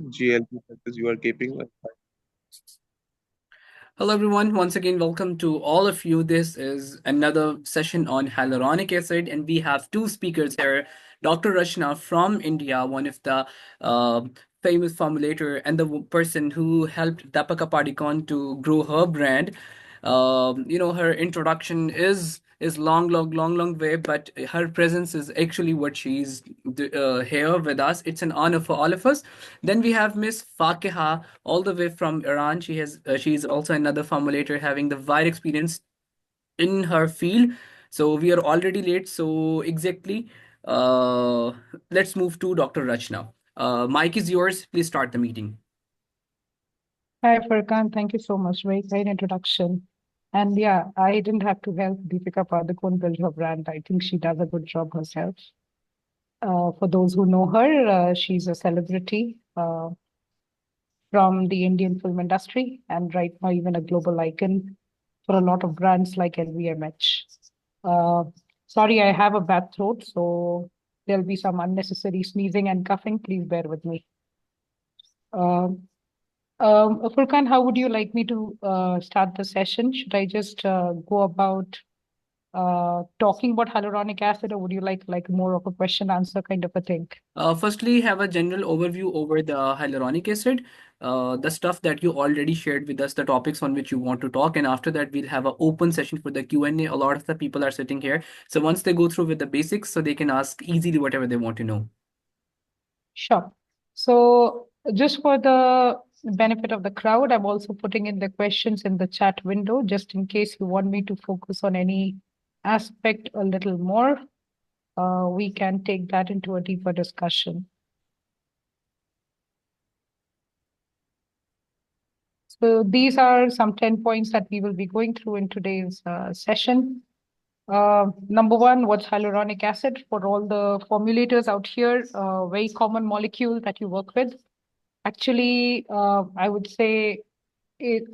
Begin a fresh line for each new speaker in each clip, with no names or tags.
GLP because you are keeping.
Hello, everyone. Once again, welcome to all of you. This is another session on hyaluronic acid, and we have two speakers here. Dr. Rachna from India, one of the uh, famous formulator and the person who helped Deepika Padukone to grow her brand. Her introduction is long way, but her presence is actually what she's here with us. It's an honor for all of us. Then we have Miss Fakeha all the way from Iran. She's also another formulator having the wide experience in her field. So we are already late. So exactly, uh, let's move to Dr. Rachna. Mike is yours. Please start the meeting.
Hi, Furkan. Thank you so much. Very kind introduction. And yeah, I didn't have to help Deepika Padukone build her brand. I think she does a good job herself. For those who know her, she's a celebrity from the Indian film industry and right now even a global icon for a lot of brands like LVMH. Uh, Sorry, I have a bad throat, so there'll be some unnecessary sneezing and coughing. Please bear with me. Um, Furkan, how would you like me to start the session? Should I just go about talking about hyaluronic acid, or would you like more of a question answer kind of a thing?
Firstly, have a general overview over the hyaluronic acid, the stuff that you already shared with us, the topics on which you want to talk, and after that, we'll have an open session for the Q&A. A lot of the people are sitting here, so once they go through with the basics, so they can ask easily whatever they want to know.
Sure. So just for the benefit of the crowd, I'm also putting in the questions in the chat window, just in case you want me to focus on any aspect a little more. We can take that into a deeper discussion. So these are some 10 points that we will be going through in today's session. Number one, what's hyaluronic acid? For all the formulators out here, very common molecule that you work with. Actually, I would say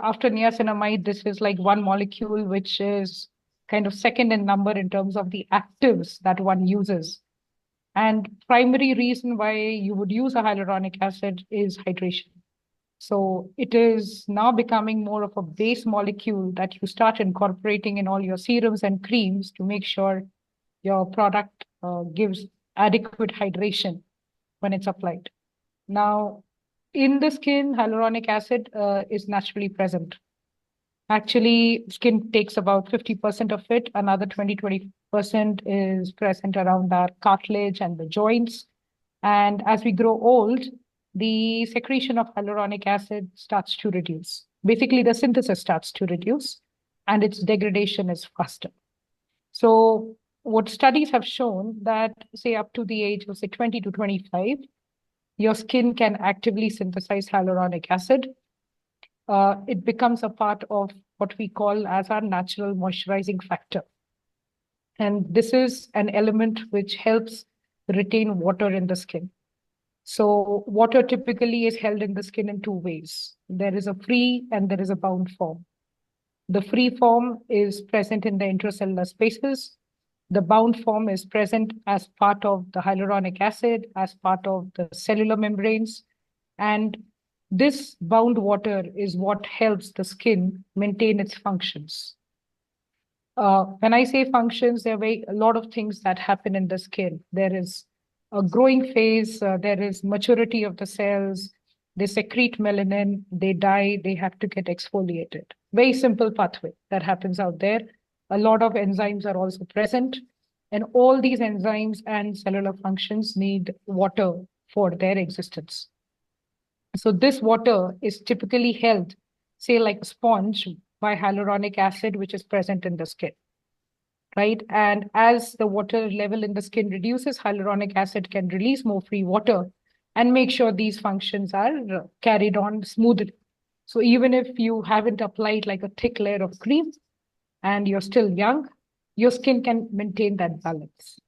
after niacinamide, this is like one molecule which is kind of second in number in terms of the actives that one uses. And primary reason why you would use a hyaluronic acid is hydration. So it is now becoming more of a base molecule that you start incorporating in all your serums and creams to make sure your product gives adequate hydration when it's applied. Now, in the skin, hyaluronic acid is naturally present. Actually, skin takes about 50% of it. Another 20% is present around our cartilage and the joints. And as we grow old, the secretion of hyaluronic acid starts to reduce. Basically, the synthesis starts to reduce and its degradation is faster. So what studies have shown that, say, up to the age of, say, 20 to 25, your skin can actively synthesize hyaluronic acid. It becomes a part of what we call as our natural moisturizing factor. And this is an element which helps retain water in the skin. So water typically is held in the skin in two ways. There is a free and there is a bound form. The free form is present in the intracellular spaces. The bound form is present as part of the hyaluronic acid, as part of the cellular membranes. And this bound water is what helps the skin maintain its functions. When I say functions, there are a lot of things that happen in the skin. There is a growing phase, there is maturity of the cells, they secrete melanin, they die, they have to get exfoliated. Very simple pathway that happens out there. A lot of enzymes are also present, and all these enzymes and cellular functions need water for their existence. So this water is typically held, say, like a sponge by hyaluronic acid, which is present in the skin, right? And as the water level in the skin reduces, hyaluronic acid can release more free water and make sure these functions are carried on smoothly. So even if you haven't applied like a thick layer of cream and you're still young, your skin can maintain that balance.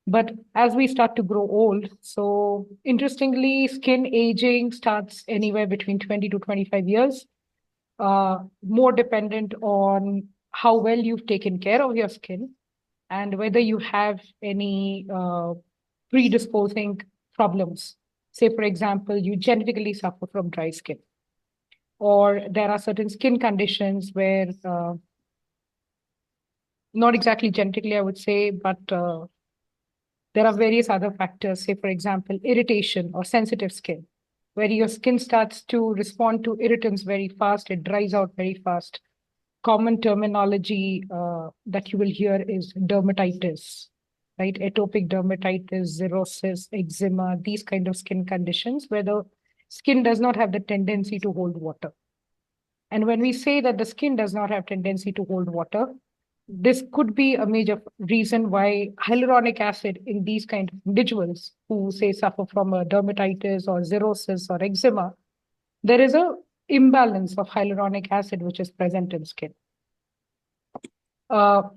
But as we start to grow old, so interestingly, skin aging starts anywhere between 20 to 25 years, more dependent on how well you've taken care of your skin and whether you have any predisposing problems, Say, for example, you genetically suffer from dry skin, or there are certain skin conditions where, not exactly genetically, I would say, but there are various other factors, say, for example, irritation or sensitive skin, where your skin starts to respond to irritants very fast, it dries out very fast. Common terminology that you will hear is dermatitis, right? Atopic dermatitis, xerosis, eczema, these kind of skin conditions where the skin does not have the tendency to hold water. And when we say that the skin does not have tendency to hold water, this could be a major reason why hyaluronic acid in these kind of individuals who say suffer from a dermatitis or xerosis or eczema, there is a imbalance of hyaluronic acid which is present in skin. So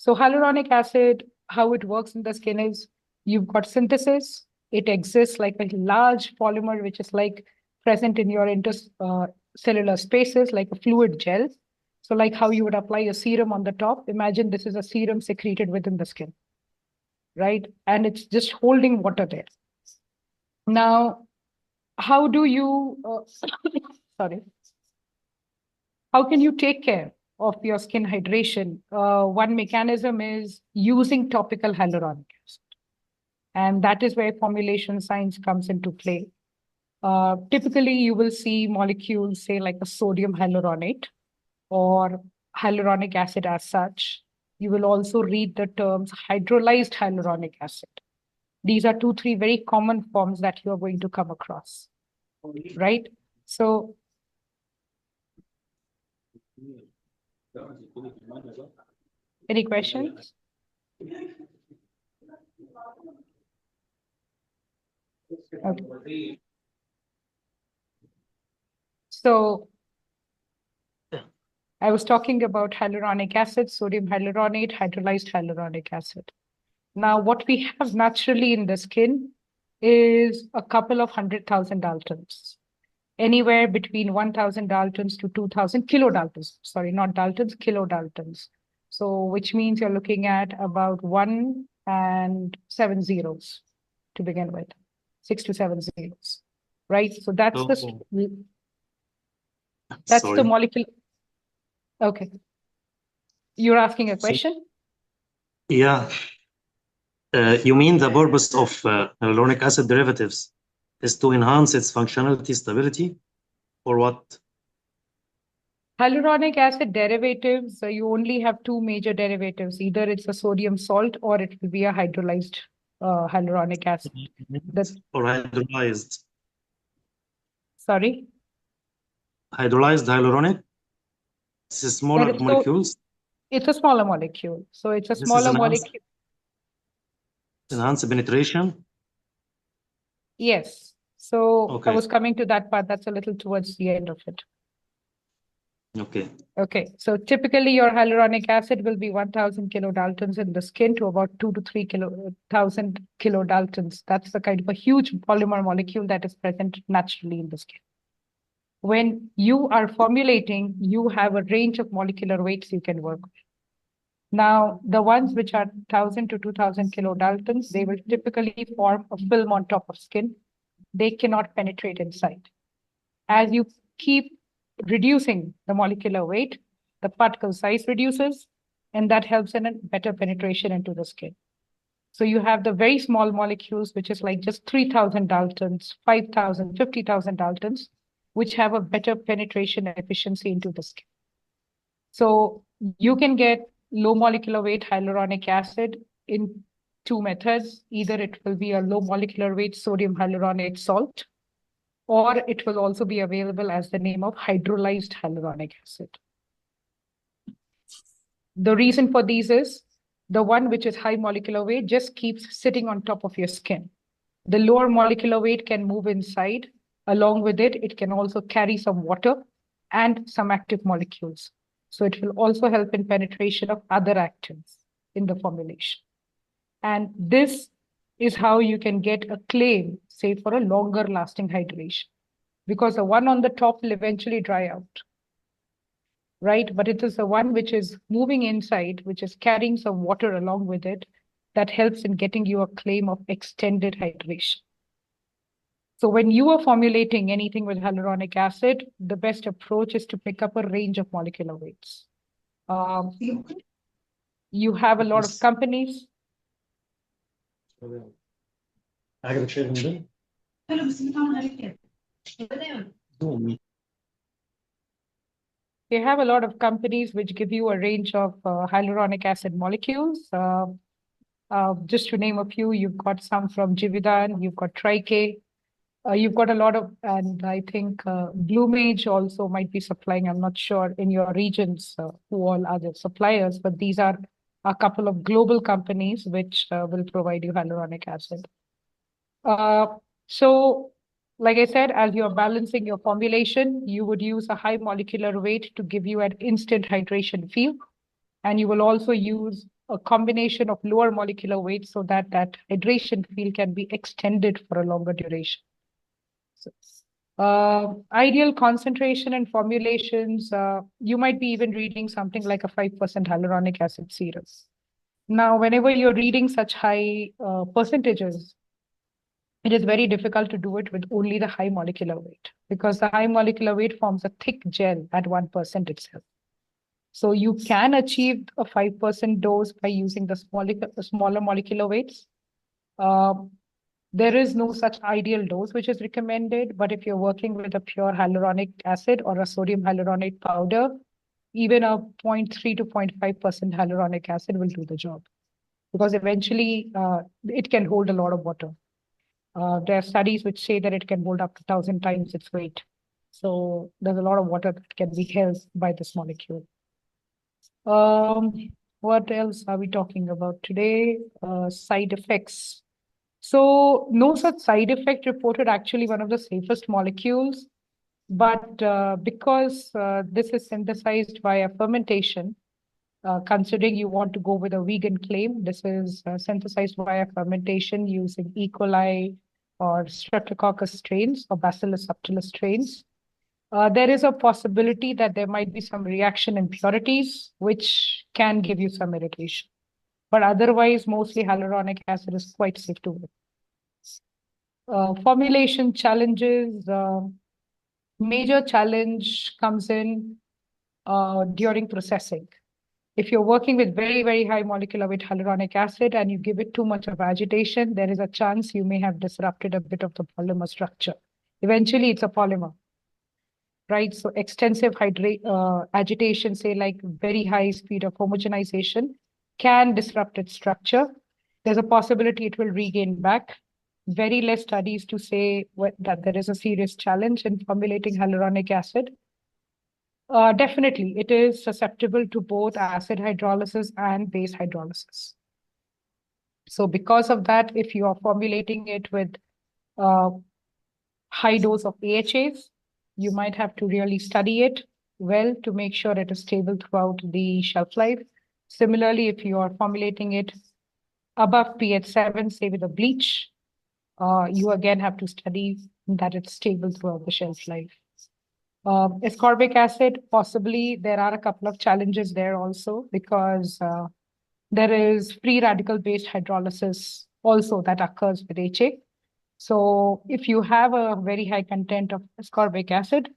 hyaluronic acid, how it works in the skin is you've got synthesis. It exists like a large polymer which is like present in your intercellular spaces like a fluid gel. So like how you would apply a serum on the top, imagine this is a serum secreted within the skin, right? And it's just holding water there. Now, how do you, sorry, how can you take care of your skin hydration? One mechanism is using topical hyaluronic acid. And that is where formulation science comes into play. Typically, you will see molecules, say like a sodium hyaluronate or hyaluronic acid as such. You will also read the terms hydrolyzed hyaluronic acid. These are 2, 3 very common forms that you are going to come across, right? So, any questions? Okay. So, I was talking about hyaluronic acid, sodium hyaluronate, hydrolyzed hyaluronic acid. Now, what we have naturally in the skin is a couple of 100,000 Daltons, anywhere between 1,000 Daltons to 2,000 kilodaltons. Sorry, not Daltons, kilodaltons. So, which means you're looking at about 1 and 7 zeros to begin with, 6 to 7 zeros, right? So that's the molecule. Okay. You're asking a question?
Yeah. You mean the purpose of hyaluronic acid derivatives is to enhance its functionality, stability, or what?
Hyaluronic acid derivatives, you only have 2 major derivatives. Either it's a sodium salt or it will be a hydrolyzed hyaluronic acid.
Or hydrolyzed?
Sorry?
Hydrolyzed hyaluronic? This is smaller molecules?
It's a smaller molecule. So it's a smaller molecule.
Enhance penetration?
Yes. So
okay.
I was coming to that part. That's a little towards the end of it.
Okay.
Okay. So typically your hyaluronic acid will be 1,000 kilodaltons in the skin to about 2 to 3,000 kilodaltons. That's the kind of a huge polymer molecule that is present naturally in the skin. When you are formulating, you have a range of molecular weights you can work with. Now, the ones which are 1,000 to 2,000 kilodaltons, they will typically form a film on top of skin. They cannot penetrate inside. As you keep reducing the molecular weight, the particle size reduces, and that helps in a better penetration into the skin. So you have the very small molecules, which is like just 3,000 Daltons, 5,000, 50,000 Daltons, which have a better penetration efficiency into the skin. So you can get low molecular weight hyaluronic acid in 2 methods. Either it will be a low molecular weight sodium hyaluronate salt, or it will also be available as the name of hydrolyzed hyaluronic acid. The reason for these is the one which is high molecular weight just keeps sitting on top of your skin. The lower molecular weight can move inside. Along with it, it can also carry some water and some active molecules. So it will also help in penetration of other actives in the formulation. And this is how you can get a claim, say, for a longer lasting hydration, because the one on the top will eventually dry out, right? But it is the one which is moving inside, which is carrying some water along with it, that helps in getting you a claim of extended hydration. So when you are formulating anything with hyaluronic acid, the best approach is to pick up a range of molecular weights. You have a lot of companies. They have a lot of companies which give you a range of hyaluronic acid molecules. Just to name a few, you've got some from Jividan, you've got Trike, you've got a lot of, and I think Blue Mage also might be supplying, I'm not sure in your regions who all are the suppliers, but these are a couple of global companies which will provide you hyaluronic acid. So, like I said, as you're balancing your formulation, you would use a high molecular weight to give you an instant hydration feel. And you will also use a combination of lower molecular weight so that that hydration feel can be extended for a longer duration. So, ideal concentration and formulations, you might be even reading something like a 5% hyaluronic acid serum. Now, whenever you're reading such high percentages, it is very difficult to do it with only the high molecular weight because the high molecular weight forms a thick gel at 1% itself. So you can achieve a 5% dose by using the smaller molecular weights. There is no such ideal dose which is recommended, but if you're working with a pure hyaluronic acid or a sodium hyaluronate powder, even a 0.3 to 0.5% hyaluronic acid will do the job because eventually it can hold a lot of water. There are studies which say that it can hold up to 1,000 times its weight. So there's a lot of water that can be held by this molecule. What else are we talking about today? Side effects. So no such side effect reported, actually one of the safest molecules. But because this is synthesized via fermentation, considering you want to go with a vegan claim, this is synthesized via fermentation using E. coli or Streptococcus strains or Bacillus subtilis strains. There is a possibility that there might be some reaction impurities, which can give you some irritation. But otherwise, mostly hyaluronic acid is quite safe to work. Formulation challenges. Major challenge comes in during processing. If you're working with very, very high molecular weight hyaluronic acid and you give it too much of agitation, there is a chance you may have disrupted a bit of the polymer structure. Eventually, it's a polymer, right? So extensive agitation, say like very high speed of homogenization, can disrupt its structure. There's a possibility it will regain back. Very less studies to say that there is a serious challenge in formulating hyaluronic acid. Definitely, it is susceptible to both acid hydrolysis and base hydrolysis. So because of that, if you are formulating it with high dose of AHAs, you might have to really study it well to make sure it is stable throughout the shelf life. Similarly, if you are formulating it above pH 7, say with a bleach, you again have to study that it's stable throughout the shelf life. Ascorbic acid, possibly there are a couple of challenges there also because there is free radical based hydrolysis also that occurs with HA. So if you have a very high content of ascorbic acid,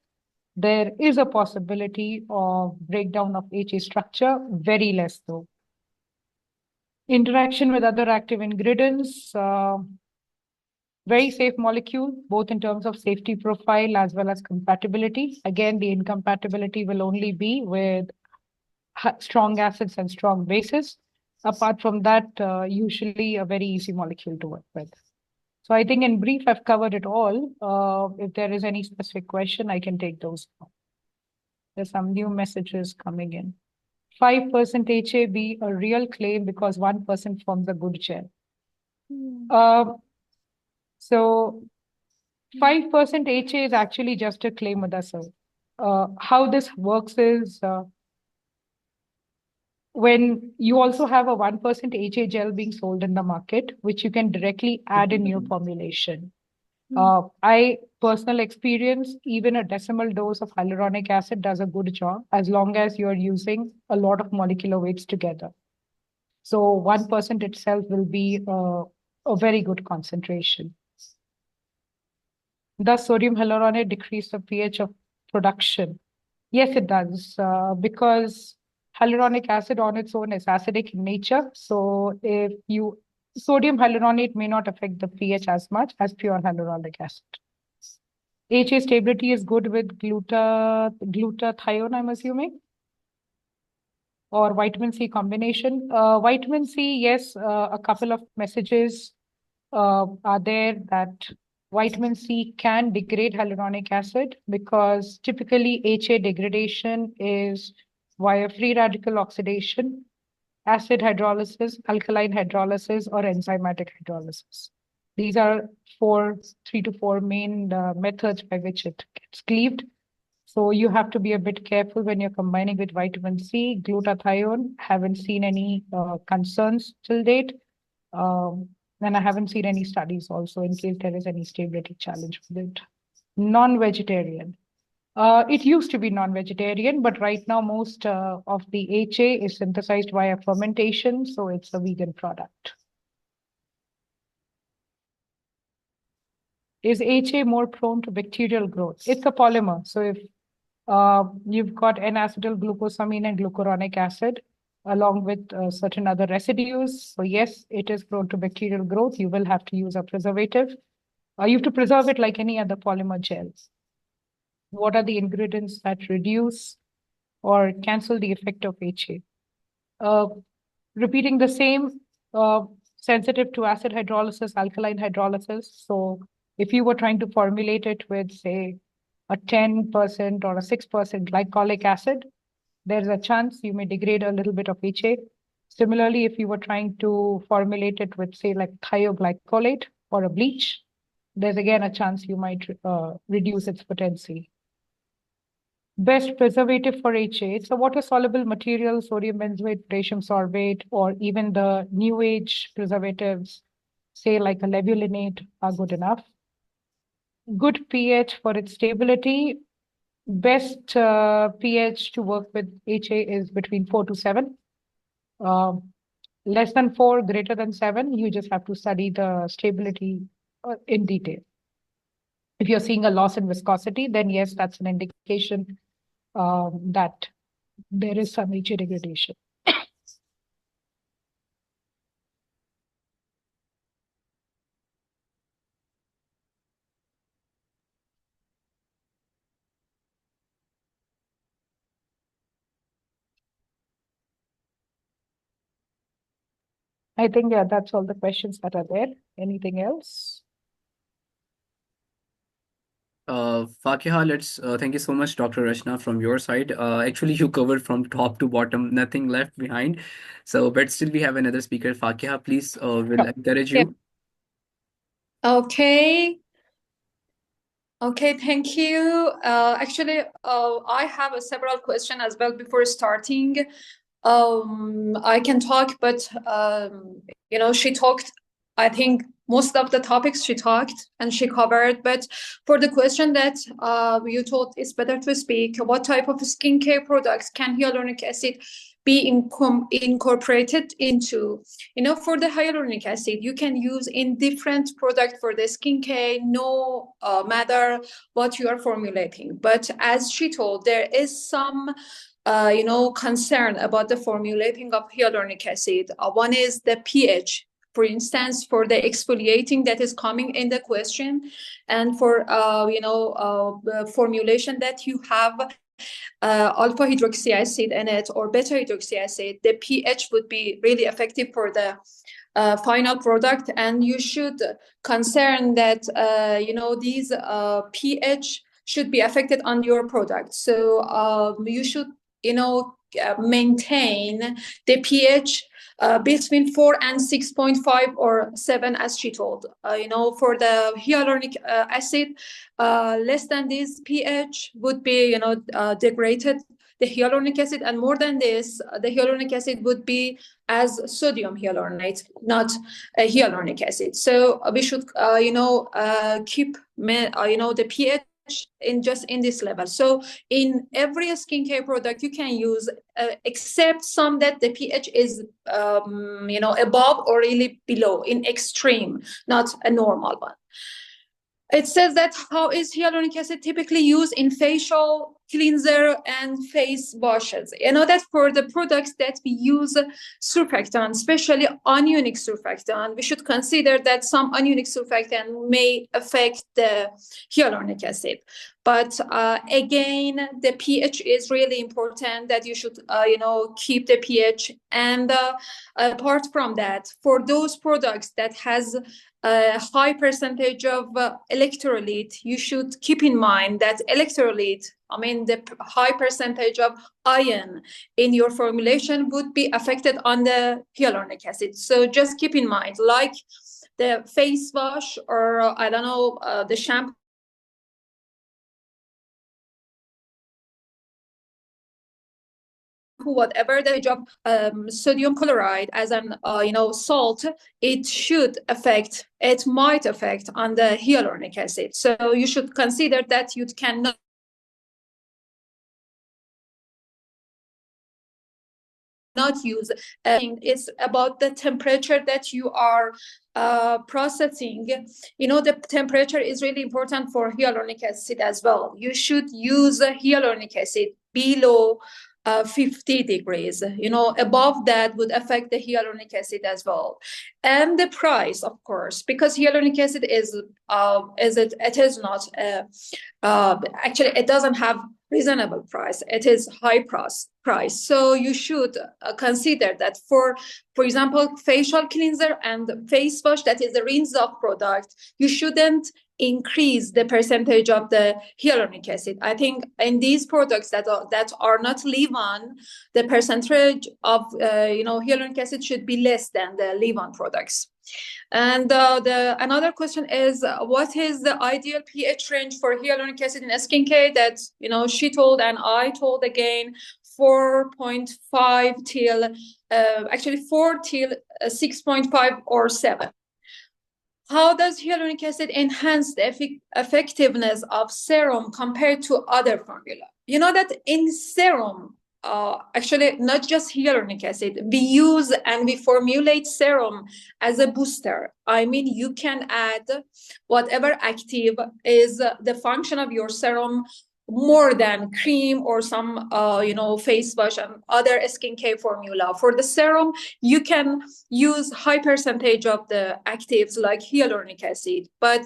there is a possibility of breakdown of HA structure, very less though. Interaction with other active ingredients, very safe molecule, both in terms of safety profile as well as compatibility. Again, the incompatibility will only be with strong acids and strong bases. Apart from that, usually a very easy molecule to work with. So I think in brief, I've covered it all. If there is any specific question, I can take those. There's some new messages coming in. 5% HA be a real claim because 1% forms a good gel. So 5% HA is actually just a claim with us. How this works is when you also have a 1% HA gel being sold in the market, which you can directly add in your formulation. I personal experience, even a decimal dose of hyaluronic acid does a good job as long as you're using a lot of molecular weights together. So 1% itself will be a very good concentration. Does sodium hyaluronate decrease the pH of production? Yes, it does, because hyaluronic acid on its own is acidic in nature. So sodium hyaluronate may not affect the pH as much as pure hyaluronic acid. HA stability is good with glutathione, I'm assuming, or vitamin C combination. Vitamin C, yes, a couple of messages are there that vitamin C can degrade hyaluronic acid, because typically HA degradation is via free radical oxidation, acid hydrolysis, alkaline hydrolysis, or enzymatic hydrolysis. These are 3 to 4 main methods by which it gets cleaved. So you have to be a bit careful when you're combining with vitamin C. Glutathione, haven't seen any concerns till date. And I haven't seen any studies also in case there is any stability challenge with it. Non-vegetarian. It used to be non-vegetarian, but right now most of the HA is synthesized via fermentation, so it's a vegan product. Is HA more prone to bacterial growth? It's a polymer. So if you've got N-acetyl glucosamine and glucuronic acid, along with certain other residues. So yes, it is prone to bacterial growth. You will have to use a preservative. You have to preserve it like any other polymer gels. What are the ingredients that reduce or cancel the effect of HA? Repeating the same, sensitive to acid hydrolysis, alkaline hydrolysis. So if you were trying to formulate it with, say, a 10% or a 6% glycolic acid, there's a chance you may degrade a little bit of HA. Similarly, if you were trying to formulate it with, say, like thioglycolate or a bleach, there's again a chance you might reduce its potency. Best preservative for HA, it's a water-soluble material, sodium benzoate, potassium sorbate, or even the new age preservatives, say like a levulinate, are good enough. Good pH for its stability. Best pH to work with HA is between 4 to 7. Less than 4, greater than 7, you just have to study the stability in detail. If you're seeing a loss in viscosity, then yes, that's an indication that there is some HA degradation. I think, yeah, that's all the questions that are there. Anything else?
Fakiha, thank you so much, Dr. Rachna, from your side. Actually, you covered from top to bottom, nothing left behind. So, but still, we have another speaker. Fakiha, please, will encourage you.
Okay. Okay, thank you. Actually, I have several questions as well before starting. I can talk, but she talked, I think most of the topics she talked and she covered, but for the question that you thought it's better to speak, what type of skincare products can hyaluronic acid be incorporated into? For the hyaluronic acid, you can use in different product for the skincare, no matter what you are formulating. But as she told, there is some concern about the formulating of hyaluronic acid. One is the pH. For instance, for the exfoliating that is coming in the question, and for formulation that you have alpha hydroxy acid in it or beta hydroxy acid, the pH would be really effective for the final product, and you should concern that these pH should be affected on your product. So you should maintain the pH between 4 and 6.5 or 7, as she told. For the hyaluronic acid, less than this pH would be degraded the hyaluronic acid, and more than this, the hyaluronic acid would be as sodium hyaluronate, not a hyaluronic acid. So we should keep the pH in this level. So in every skincare product you can use, except some that the pH is above or really below, in extreme, not a normal one. It says that how is hyaluronic acid typically used in facial cleanser and face washes? You know that for the products that we use surfactant, especially anionic surfactant, we should consider that some anionic surfactant may affect the hyaluronic acid. But again, the pH is really important, that you should, keep the pH. And apart from that, for those products that has a high percentage of electrolyte, you should keep in mind that electrolyte, the high percentage of iron in your formulation would be affected on the hyaluronic acid. So just keep in mind, like the face wash or the shampoo, whatever the job, sodium chloride as an salt, it might affect on the hyaluronic acid. So you should consider that you cannot use. It's about the temperature that you are processing. The temperature is really important for hyaluronic acid as well. You should use hyaluronic acid below 50 degrees. Above that would affect the hyaluronic acid as well. And the price, of course, because hyaluronic acid it is not actually, it doesn't have reasonable price. It is high price. So you should consider that for example, facial cleanser and face wash, that is the rinse-off product, you shouldn't increase the percentage of the hyaluronic acid. I think in these products that are not leave-on, the percentage of hyaluronic acid should be less than the leave-on products. And another question is, what is the ideal pH range for hyaluronic acid in skincare? That she told and I told again, 4.5 till 4 till 6.5 or 7. How does hyaluronic acid enhance the effectiveness of serum compared to other formula? You know that in serum, actually not just hyaluronic acid, we use and we formulate serum as a booster. You can add whatever active is the function of your serum more than cream or some face wash and other skincare formula. For the serum, you can use high percentage of the actives like hyaluronic acid. But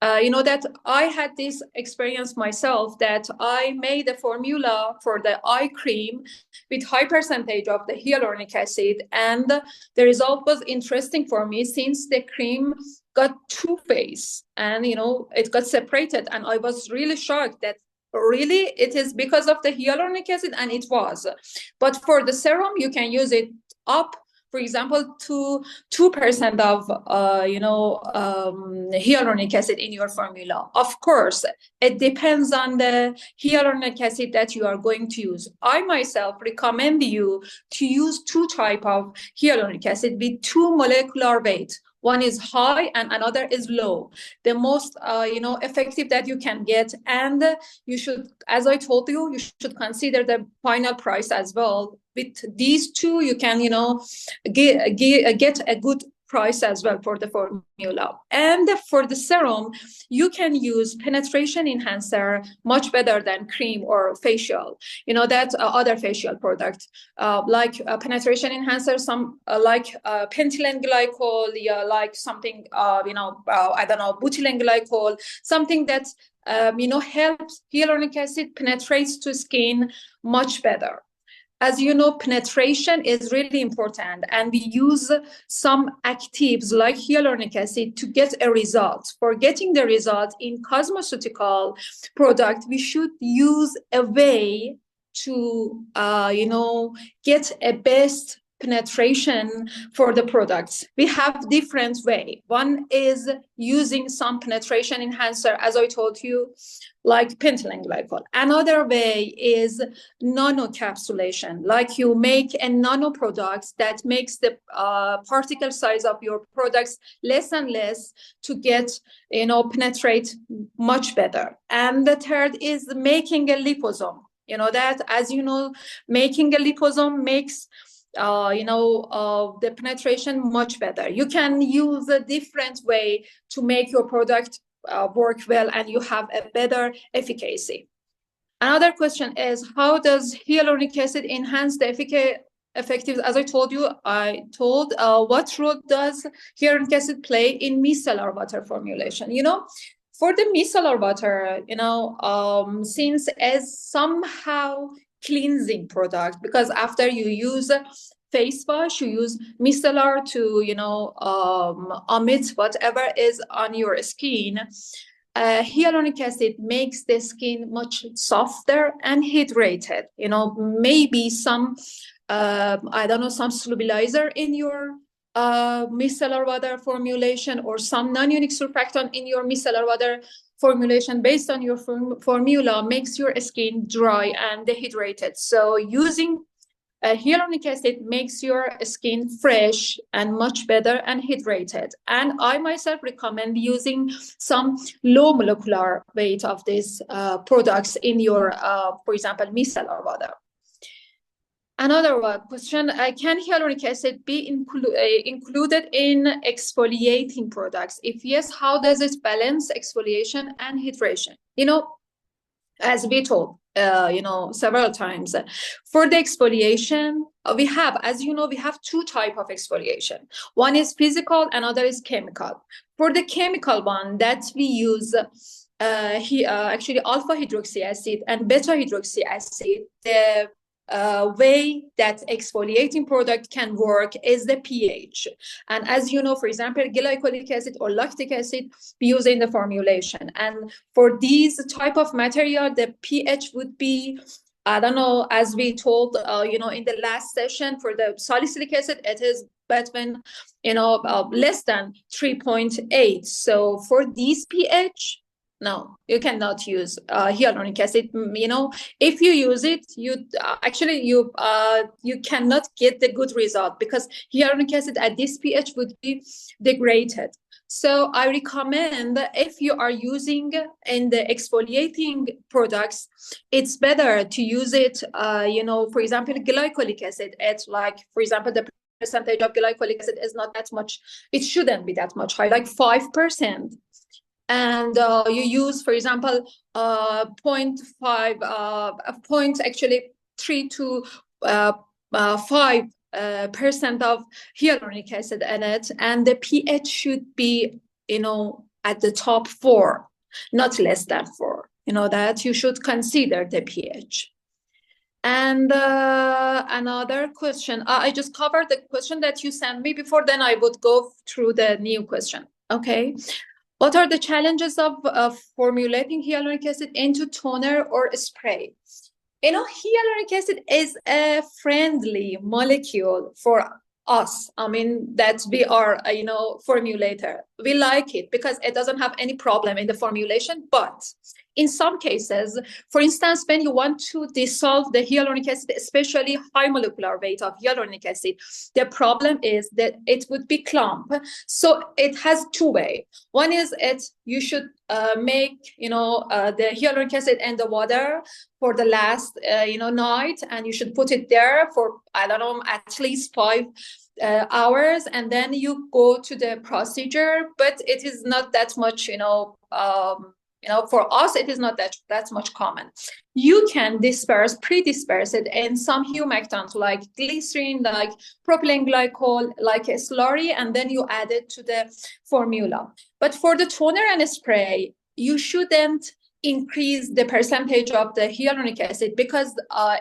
that I had this experience myself, that I made a formula for the eye cream with high percentage of the hyaluronic acid, and the result was interesting for me, since the cream got two phase and it got separated, and I was really shocked that really it is because of the hyaluronic acid, and it was. But for the serum, you can use it up, for example, to 2% of hyaluronic acid in your formula. Of course, it depends on the hyaluronic acid that you are going to use. I myself recommend you to use two type of hyaluronic acid with two molecular weight. One is high and another is low. The most effective that you can get, and you should, as I told you, you should consider the final price as well. With these two, you can get a good price as well for the formula. And for the serum, you can use penetration enhancer much better than cream or facial. That other facial product like penetration enhancer, some like pentylene glycol, like something butylene glycol, something that helps hyaluronic acid penetrates to skin much better. As you know, penetration is really important, and we use some actives like hyaluronic acid to get a result. For getting the result in cosmeceutical product, we should use a way to, get a best penetration for the products. We have different way. One is using some penetration enhancer, as I told you, like pentylene glycol. Another way is nanocapsulation, like you make a nano product that makes the particle size of your products less and less to get, penetrate much better. And the third is making a liposome. That, as you know, making a liposome makes the penetration much better. You can use a different way to make your product work well and you have a better efficacy. Another question is, how does hyaluronic acid enhance the effective? As I told you, what role does hyaluronic acid play in micellar water formulation? For the micellar water, since as somehow cleansing product, because after you use face wash, you use micellar to, omit whatever is on your skin. Hyaluronic acid makes the skin much softer and hydrated. Maybe some, some solubilizer in your micellar water formulation, or some non-unique surfactant in your micellar water formulation based on your formula makes your skin dry and dehydrated. So using hyaluronic acid makes your skin fresh and much better and hydrated. And I myself recommend using some low molecular weight of these products in your, for example, micellar water. Another question, can hyaluronic acid be included in exfoliating products? If yes, how does it balance exfoliation and hydration? As we told, several times, for the exfoliation, we have, as you know, we have two types of exfoliation. One is physical, another is chemical. For the chemical one that we use, actually alpha hydroxy acid and beta hydroxy acid, the way that exfoliating product can work is the pH. And as you know, for example, glycolic acid or lactic acid we use in the formulation. And for these type of material, the pH would be, I don't know, as we told, in the last session, for the salicylic acid, it is between, less than 3.8. So for these pH, no, you cannot use hyaluronic acid. If you use it, you cannot get the good result, because hyaluronic acid at this pH would be degraded. So I recommend, if you are using in the exfoliating products, it's better to use it, for example, glycolic acid. It's like, for example, the percentage of glycolic acid is not that much. It shouldn't be that much high, like 5%. And you use, for example, 3 to 5% of hyaluronic acid in it, and the pH should be, at the top 4, not less than 4. That you should consider the pH. And another question, I just covered the question that you sent me before, then I would go through the new question. Okay. What are the challenges of formulating hyaluronic acid into toner or spray? Hyaluronic acid is a friendly molecule for us. That we are, formulator. We like it because it doesn't have any problem in the formulation. But in some cases, for instance, when you want to dissolve the hyaluronic acid, especially high molecular weight of hyaluronic acid, the problem is that it would be clump. So it has two ways. One is you should make, the hyaluronic acid in the water for the last, night, and you should put it there for, at least 5 hours, and then you go to the procedure. But it is not that much, for us, it is not that much common. You can pre-disperse it in some humectants like glycerin, like propylene glycol, like a slurry, and then you add it to the formula. But for the toner and spray, you shouldn't increase the percentage of the hyaluronic acid, because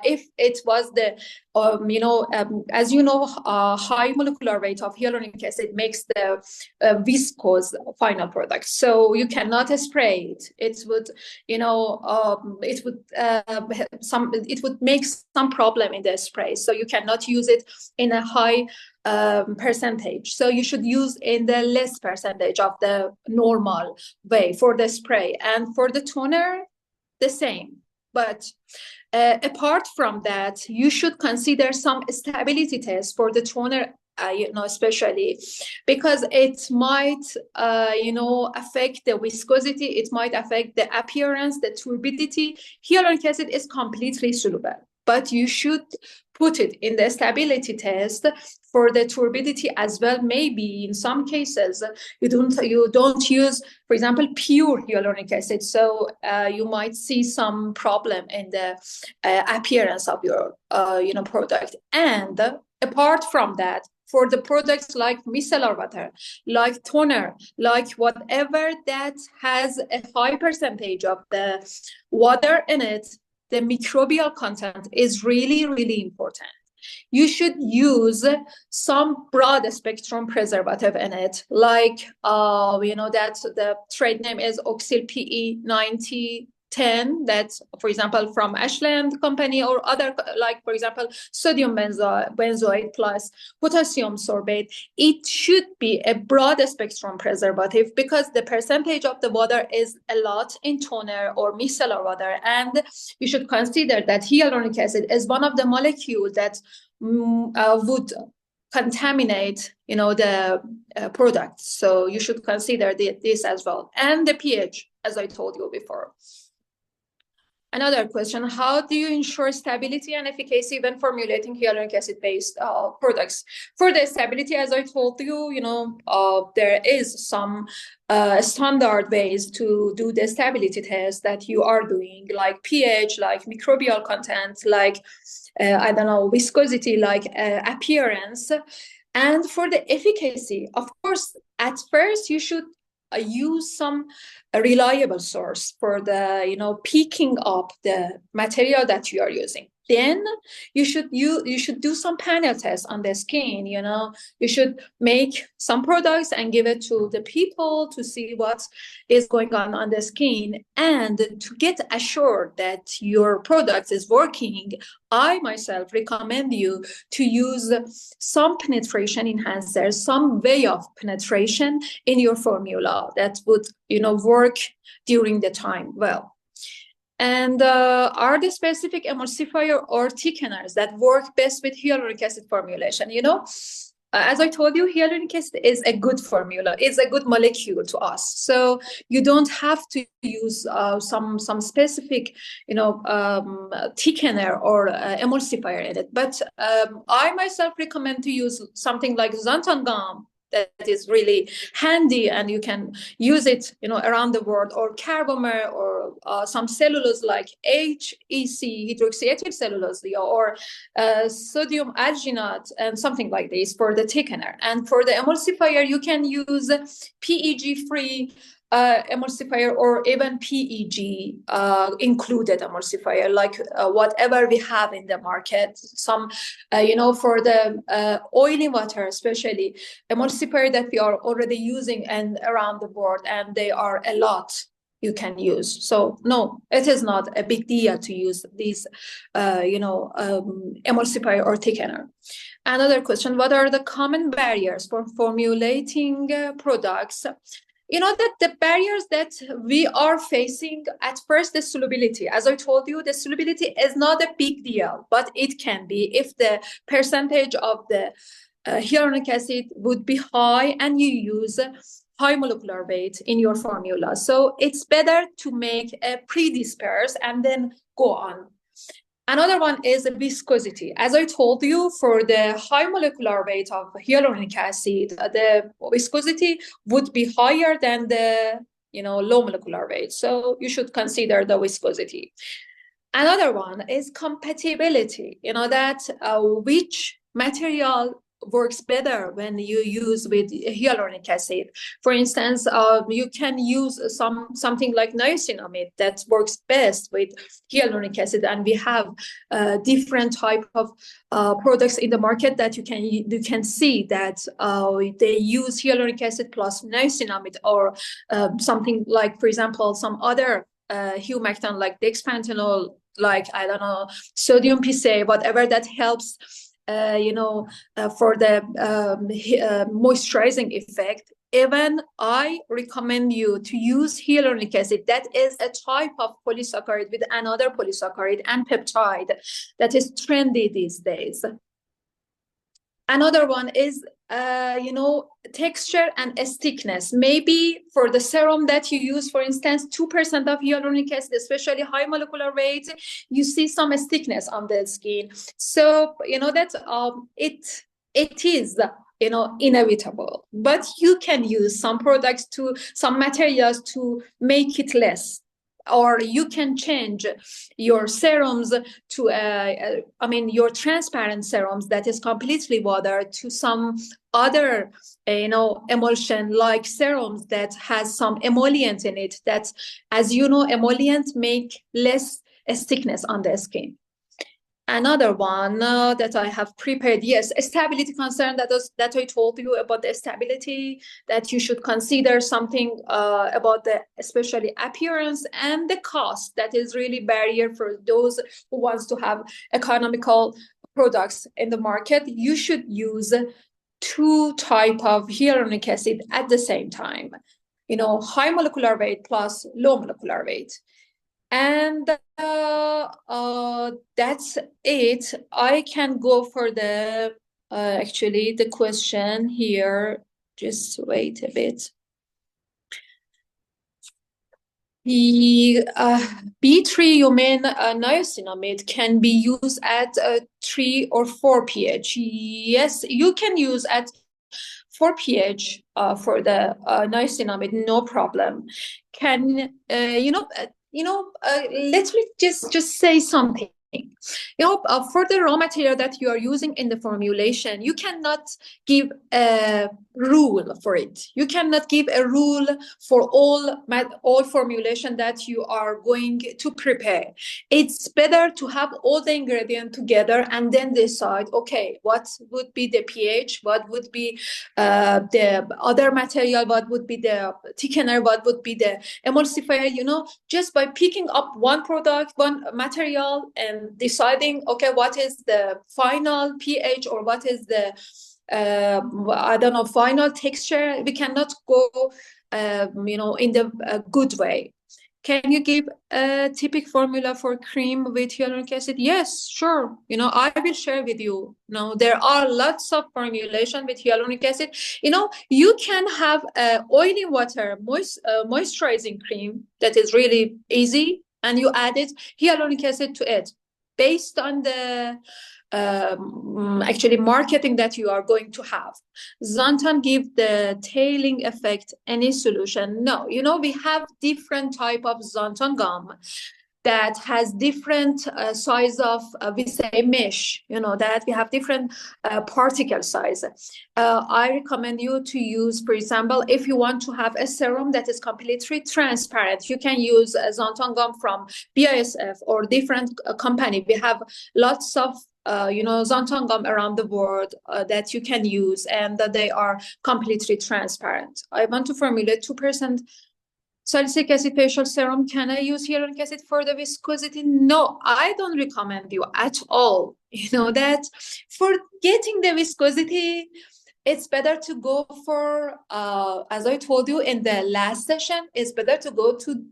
if it was the as you know, high molecular weight of hyaluronic acid makes the viscose final product, so you cannot spray it. It would it would make some problem in the spray, so you cannot use it in a high percentage. So you should use in the less percentage of the normal way for the spray. And for the toner, the same. But apart from that, you should consider some stability tests for the toner, especially because it might, affect the viscosity. It might affect the appearance, the turbidity. Hyaluronic acid is completely soluble. but you should put it in the stability test for the turbidity as well. Maybe in some cases you don't use, for example, pure hyaluronic acid, so you might see some problem in the appearance of your product. And apart from that, for the products like micellar water, like toner, like whatever that has a high percentage of the water in it, the microbial content is really, really important. You should use some broad spectrum preservative in it, like that the trade name is Oxyl PE 9010, that's, for example, from Ashland company, or other, like, for example, sodium benzoate plus potassium sorbate. It should be a broad spectrum preservative because the percentage of the water is a lot in toner or micellar water, and you should consider that hyaluronic acid is one of the molecules that would contaminate the product. So you should consider this as well. And the pH, as I told you before. Another question: how do you ensure stability and efficacy when formulating hyaluronic acid-based products? For the stability, as I told you, there is some standard ways to do the stability test that you are doing, like pH, like microbial content, like viscosity, like appearance. And for the efficacy, of course, at first you should use some reliable source for the picking up the material that you are using. Then you should do some panel tests on the skin. You should make some products and give it to the people to see what is going on the skin. And to get assured that your product is working, I myself recommend you to use some penetration enhancers, some way of penetration in your formula that would work during the time well. And are there specific emulsifier or thickeners that work best with hyaluronic acid formulation? As I told you, hyaluronic acid is a good formula. It's a good molecule to us. So you don't have to use some specific, thickener or emulsifier in it. But I myself recommend to use something like xanthan gum, that is really handy, and you can use it around the world, or carbomer, or some cellulose like HEC, hydroxyethyl cellulose, or sodium alginate, and something like this for the thickener. And for the emulsifier, you can use PEG free emulsifier, or even PEG included emulsifier, like whatever we have in the market. Some for the oily water, especially emulsifier that we are already using and around the world, and they are a lot you can use. So no, it is not a big deal to use these emulsifier or thickener. Another question: what are the common barriers for formulating products? That the barriers that we are facing, at first, the solubility. As I told you, the solubility is not a big deal, but it can be if the percentage of the hyaluronic acid would be high and you use high molecular weight in your formula. So it's better to make a pre-disperse and then go on. Another one is viscosity. As I told you, for the high molecular weight of hyaluronic acid, the viscosity would be higher than the low molecular weight. So you should consider the viscosity. Another one is compatibility. that which material works better when you use with hyaluronic acid. For instance, you can use something like niacinamide that works best with hyaluronic acid, and we have different type of products in the market that you can see that they use hyaluronic acid plus niacinamide, or something like, for example, some other humectant like dexpanthenol, like sodium pisane, whatever that helps for the moisturizing effect. Even I recommend you to use hyaluronic acid. That is a type of polysaccharide with another polysaccharide and peptide that is trendy these days. Another one is, texture and thickness. Maybe for the serum that you use, for instance, 2% of hyaluronic acid, especially high molecular weight, you see some thickness on the skin. So, that it is, inevitable. But you can use some products some materials to make it less. Or you can change your serums to, your transparent serums that is completely water to some other, emulsion-like serums that has some emollient in it. That, as you know, emollient make less thickness on the skin. Another one that I have prepared, yes, a stability concern that I told you about the stability, that you should consider something about the especially appearance and the cost. That is really barrier for those who wants to have economical products in the market. You should use 2 type of hyaluronic acid at the same time, high molecular weight plus low molecular weight. And that's it. I can go for the actually the question here. Just wait a bit. The B3, you mean niacinamide, can be used at 3 or 4 pH. Yes, you can use at 4 pH for the niacinamide, no problem. Can let me just say something. For the raw material that you are using in the formulation, you cannot give a rule for it. You cannot give a rule for all formulation that you are going to prepare. It's better to have all the ingredients together and then decide, okay, what would be the pH, what would be the other material, what would be the thickener, what would be the emulsifier, just by picking up one product, one material, and deciding, okay, what is the final pH or what is the final texture. We cannot go in the good way. Can you give a typical formula for cream with hyaluronic acid? Yes, sure. I will share with you. There are lots of formulation with hyaluronic acid. You can have oily water, moisturizing cream that is really easy, and you added hyaluronic acid to it based on the actually marketing that you are going to have. Xanthan give the tailing effect any solution? No. We have different type of xanthan gum that has different size of, we say mesh, that we have different particle size. I recommend you to use, for example, if you want to have a serum that is completely transparent, you can use xanthan gum from BASF or different company. We have lots of xanthan gum around the world that you can use, and that they are completely transparent. I want to formulate 2% salicylic acid facial serum. Can I use hyaluronic acid for the viscosity? No, I don't recommend you at all. That for getting the viscosity, it's better to go for, as I told you in the last session, it's better to go to,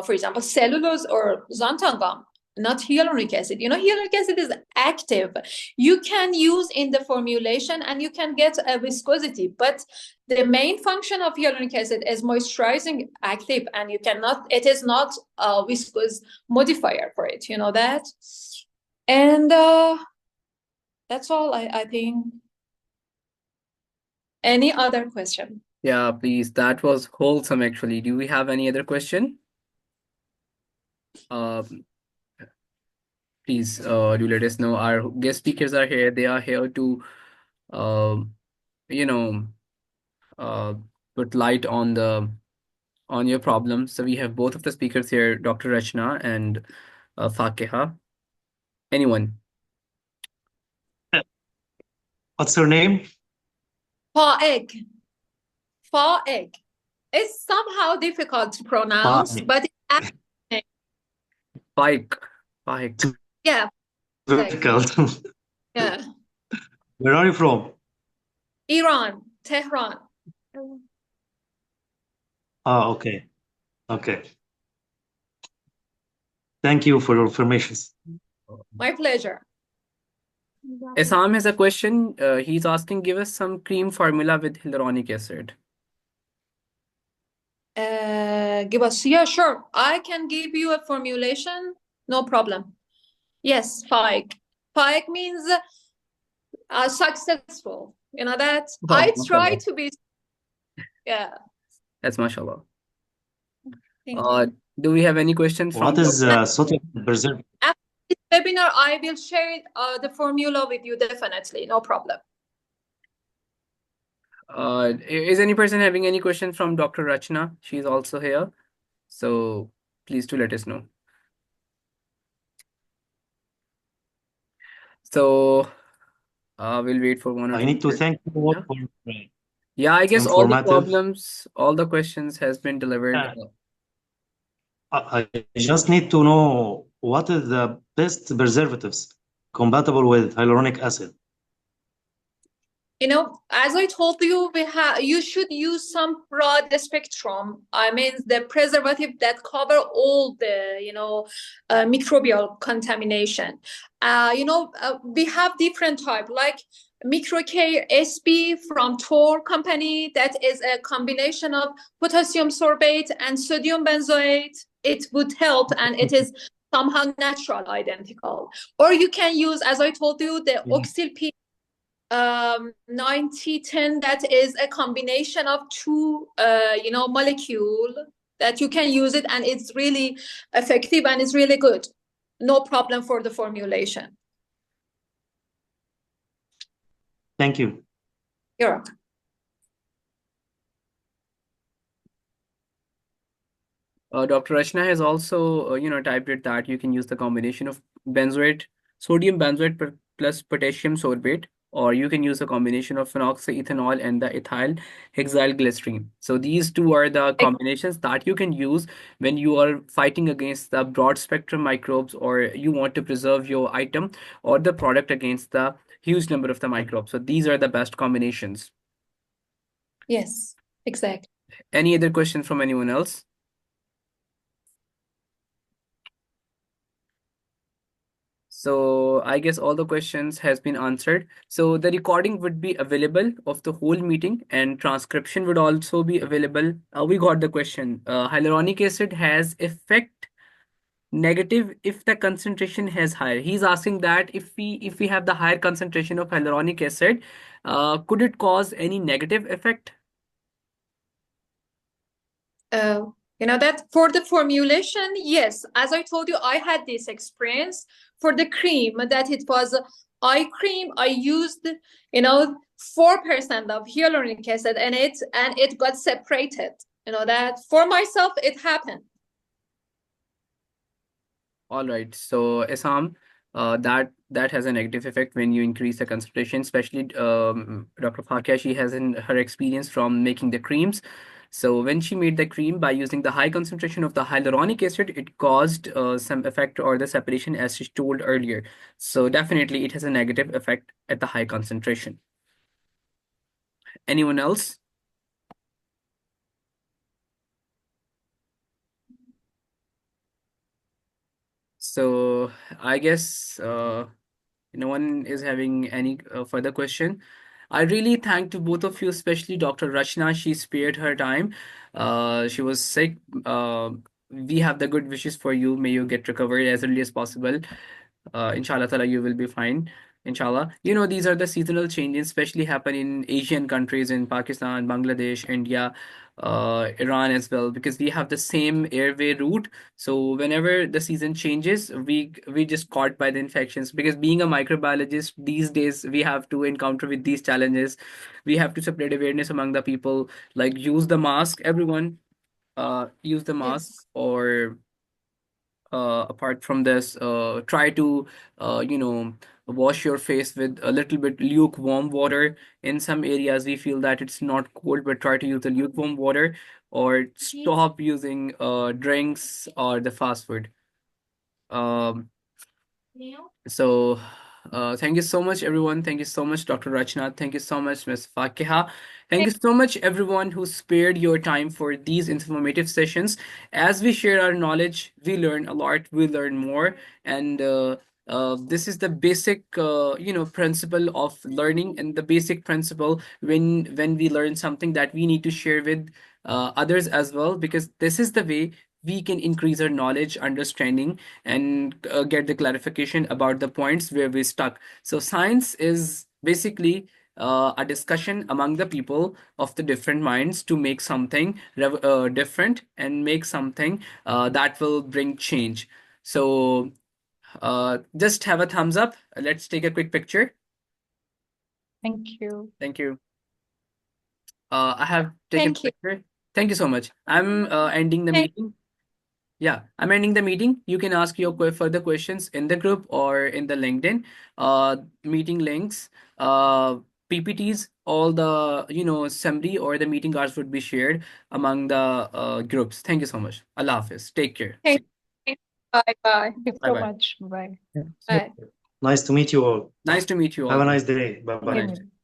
for example, cellulose or xanthan gum, not hyaluronic acid. Hyaluronic acid is active. You can use in the formulation and you can get a viscosity, but the main function of hyaluronic acid is moisturizing active, and it is not a viscous modifier for it, that. And that's all, I think. Any other question?
Yeah, please. That was wholesome, actually. Do we have any other question? Please do let us know. Our guest speakers are here. They are here to, you know, put light on your problems. So we have both of the speakers here, Dr. Rachna and Fakeha. Anyone?
What's her name?
Faek. It's somehow difficult to pronounce, but it's
Faik.
yeah.
Difficult.
Yeah.
Where are you from?
Iran, Tehran.
Okay. Thank you for your information.
My pleasure.
Isam has a question. He's asking, give us some cream formula with hyaluronic acid.
Give us, yeah, sure. I can give you a formulation, no problem. Yes, FIG. FIG means successful. You know that
Oh,
I try
mashallah.
to be, yeah.
That's mashallah.
Thank you.
Do we have any questions from
What is
Dr.
sodium preservative?
After this webinar, I will share the formula with you definitely, no problem.
Is any person having any questions from Dr. Rachna? She's also here. So please do let us know. So we'll wait for 1 or
I
2
need to
minutes.
thank you all
Yeah.
for
Yeah, I guess all the
informative.
problems, all the questions has been delivered.
I just need to know what is the best preservatives compatible with hyaluronic acid.
You know, as I told you, you should use some broad spectrum. I mean, the preservative that cover all the, microbial contamination. We have different type, like Microcare SB from Tor company. That is a combination of potassium sorbate and sodium benzoate. It would help, and it is somehow natural, identical. Or you can use, as I told you, the Oxyl 9010, that is a combination of two molecule that you can use it, and it's really effective and it's really good. No problem for the formulation.
Thank you.
You're welcome.
Dr. Rachna has also, typed it that you can use the combination of benzoate, sodium benzoate plus potassium sorbate, or you can use a combination of phenoxyethanol and the ethyl hexyl glycerine. So these two are the combinations that you can use when you are fighting against the broad spectrum microbes, or you want to preserve your item or the product against the huge number of the microbes. So these are the best combinations.
Yes, exactly.
Any other questions from anyone else? So I guess all the questions has been answered. So the recording would be available of the whole meeting, and transcription would also be available. We got the question. Hyaluronic acid has effect negative if the concentration has higher. He's asking that if we have the higher concentration of hyaluronic acid, could it cause any negative effect?
That for the formulation, yes. As I told you, I had this experience for the cream, that it was eye cream. I used 4% of hyaluronic acid and it got separated. That for myself it happened.
All right. So Isam, that has a negative effect when you increase the concentration, especially Dr. Fakia, she has in her experience from making the creams. So when she made the cream by using the high concentration of the hyaluronic acid, it caused some effect or the separation as she told earlier. So definitely it has a negative effect at the high concentration. Anyone else? So I guess no one is having any further question. I really thank to both of you, especially Dr. Rachna. She spared her time. She was sick. We have the good wishes for you. May you get recovered as early as possible. Inshallah ta'ala, you will be fine. Inshallah. These are the seasonal changes, especially happen in Asian countries, in Pakistan, Bangladesh, India, Iran as well, because we have the same airway route. So whenever the season changes, we just caught by the infections. Because being a microbiologist these days, we have to encounter with these challenges. We have to spread awareness among the people, like use the mask, everyone, use the mask,
Yes.
or apart from this, try to wash your face with a little bit lukewarm water. In some areas we feel that it's not cold, but try to use the lukewarm water, or stop using drinks or the fast food. So thank you so much, everyone. Thank you so much, Dr. Rachna. Thank you so much, Ms. Fakiha. Thank you so much, everyone who spared your time for these informative sessions. As we share our knowledge, we learn a lot, we learn more. And this is the basic principle of learning, and the basic principle when we learn something that we need to share with others as well, because this is the way we can increase our knowledge, understanding, and get the clarification about the points where we stuck. So science is basically a discussion among the people of the different minds to make something different and make something that will bring change. So just have a thumbs up. Let's take a quick picture.
Thank you.
Thank you. I have taken
Thank
a
you.
picture. Thank you so much. I'm ending the
Thank-
meeting. Yeah, I'm ending the meeting. You can ask your further questions in the group or in the LinkedIn. Meeting links, PPTs, all the summary or the meeting cards would be shared among the groups. Thank you so much. Allah Hafiz. Take care.
Thank you. Bye bye.
Thank you
Bye
so
bye.
much. Bye.
Bye.
Nice to meet you all.
Nice to meet you all.
Have a nice day. Bye bye.
Have a nice
Same
day.
here.